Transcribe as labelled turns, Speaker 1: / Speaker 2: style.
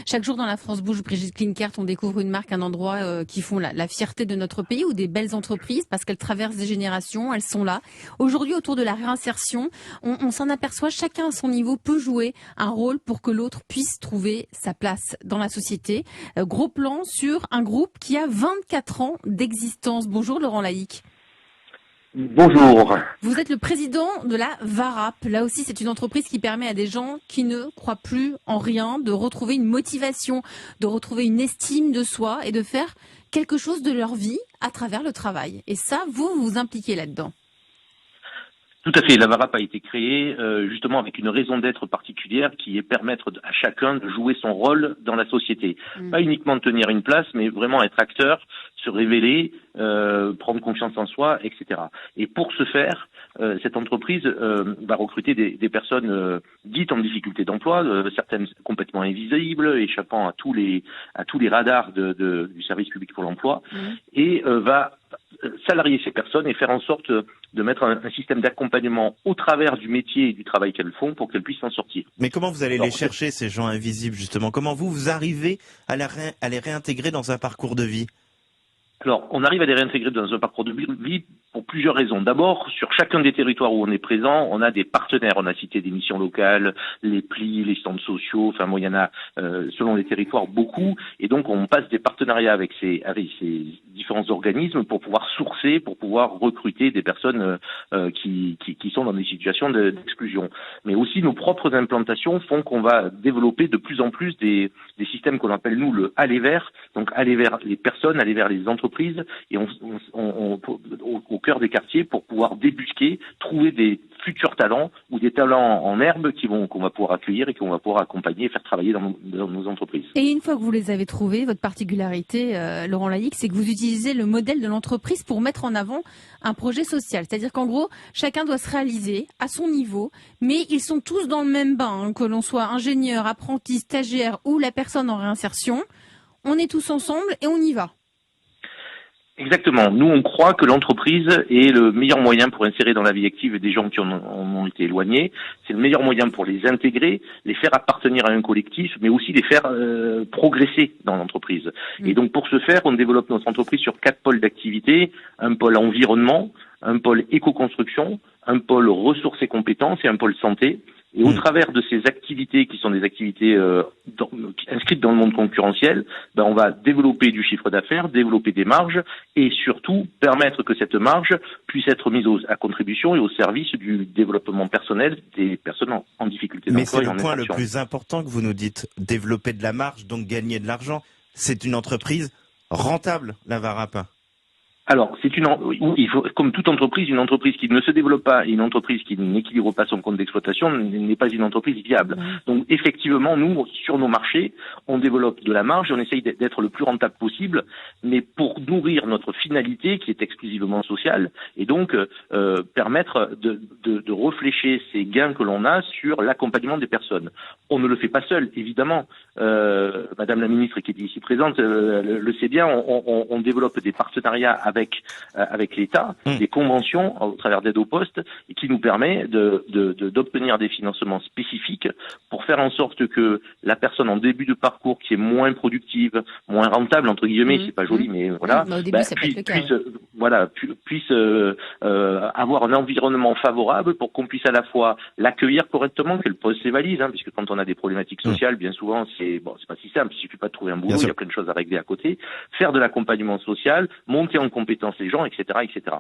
Speaker 1: Chaque jour dans la France Bouge, Brigitte Klinkert, on découvre une marque, un endroit qui font la fierté de notre pays ou des belles entreprises parce qu'elles traversent des générations, elles sont là. Aujourd'hui, autour de la réinsertion, on s'en aperçoit, chacun à son niveau peut jouer un rôle pour que l'autre puisse trouver sa place dans la société. Gros plan sur un groupe qui a 24 ans d'existence. Bonjour Laurent Laïc.
Speaker 2: Bonjour.
Speaker 1: Vous êtes le président de la VARAP. Là aussi, c'est une entreprise qui permet à des gens qui ne croient plus en rien de retrouver une motivation, de retrouver une estime de soi et de faire quelque chose de leur vie à travers le travail. Et ça, vous vous impliquez là-dedans.
Speaker 2: Tout à fait. La VARAP a été créée justement avec une raison d'être particulière qui est permettre à chacun de jouer son rôle dans la société. Pas uniquement tenir une place, mais vraiment être acteur, se révéler, prendre confiance en soi, etc. Et pour ce faire, cette entreprise va recruter des personnes dites en difficulté d'emploi, certaines complètement invisibles, échappant à tous les radars du service public pour l'emploi, et va salarier ces personnes et faire en sorte de mettre un système d'accompagnement au travers du métier et du travail qu'elles font pour qu'elles puissent s'en sortir.
Speaker 3: Mais comment vous allez les chercher, ces gens invisibles, justement? Comment vous arrivez à les réintégrer dans un parcours de vie?
Speaker 2: Alors, on arrive à les réintégrer dans un parcours de vie pour plusieurs raisons. D'abord, sur chacun des territoires où on est présent, on a des partenaires. On a cité des missions locales, les plis, les centres sociaux, enfin, il y en a, selon les territoires, beaucoup. Et donc, on passe des partenariats avec ces différents organismes pour pouvoir sourcer, pour pouvoir recruter des personnes qui sont dans des situations d'exclusion. Mais aussi, nos propres implantations font qu'on va développer de plus en plus des systèmes qu'on appelle, nous, le aller vers. Donc, aller vers les personnes, aller vers les entreprises, et au cœur des quartiers pour pouvoir débusquer, trouver des futurs talents ou des talents en herbe qu'on va pouvoir accueillir et qu'on va pouvoir accompagner et faire travailler dans nos entreprises.
Speaker 1: Et une fois que vous les avez trouvés, votre particularité, Laurent Laïc, c'est que vous utilisez le modèle de l'entreprise pour mettre en avant un projet social. C'est-à-dire qu'en gros, chacun doit se réaliser à son niveau, mais ils sont tous dans le même bain, que l'on soit ingénieur, apprenti, stagiaire ou la personne en réinsertion. On est tous ensemble et on y va.
Speaker 2: Exactement. Nous, on croit que l'entreprise est le meilleur moyen pour insérer dans la vie active des gens qui en ont été éloignés. C'est le meilleur moyen pour les intégrer, les faire appartenir à un collectif, mais aussi les faire progresser dans l'entreprise. Et donc, pour ce faire, on développe notre entreprise sur 4 pôles d'activité. Un pôle environnement, un pôle éco-construction, un pôle ressources et compétences et un pôle santé. Et au travers de ces activités qui sont des activités inscrites dans le monde concurrentiel, on va développer du chiffre d'affaires, développer des marges et surtout permettre que cette marge puisse être mise à contribution et au service du développement personnel des personnes en difficulté d'emploi.
Speaker 3: Mais c'est le point le plus important que vous nous dites, développer de la marge, donc gagner de l'argent. C'est une entreprise rentable, la VARAP.
Speaker 2: Alors, il faut, comme toute entreprise, une entreprise qui ne se développe pas, une entreprise qui n'équilibre pas son compte d'exploitation n'est pas une entreprise viable. Donc, effectivement, nous, sur nos marchés, on développe de la marge, on essaye d'être le plus rentable possible, mais pour nourrir notre finalité, qui est exclusivement sociale, et donc permettre de réfléchir ces gains que l'on a sur l'accompagnement des personnes. On ne le fait pas seul, évidemment. Madame la ministre qui est ici présente le sait bien, on développe des partenariats avec l'État, des conventions au travers d'aide au poste, et qui nous permet d'obtenir des financements spécifiques pour faire en sorte que la personne en début de parcours qui est moins productive, moins rentable entre guillemets, c'est pas joli, mais voilà, puisse avoir un environnement favorable pour qu'on puisse à la fois l'accueillir correctement, qu'elle pose ses valises, puisque quand on a des problématiques sociales, bien souvent c'est pas si simple, il suffit pas de trouver un boulot, il y a plein de choses à régler à côté, faire de l'accompagnement social, monter en compétence les gens, etc., etc.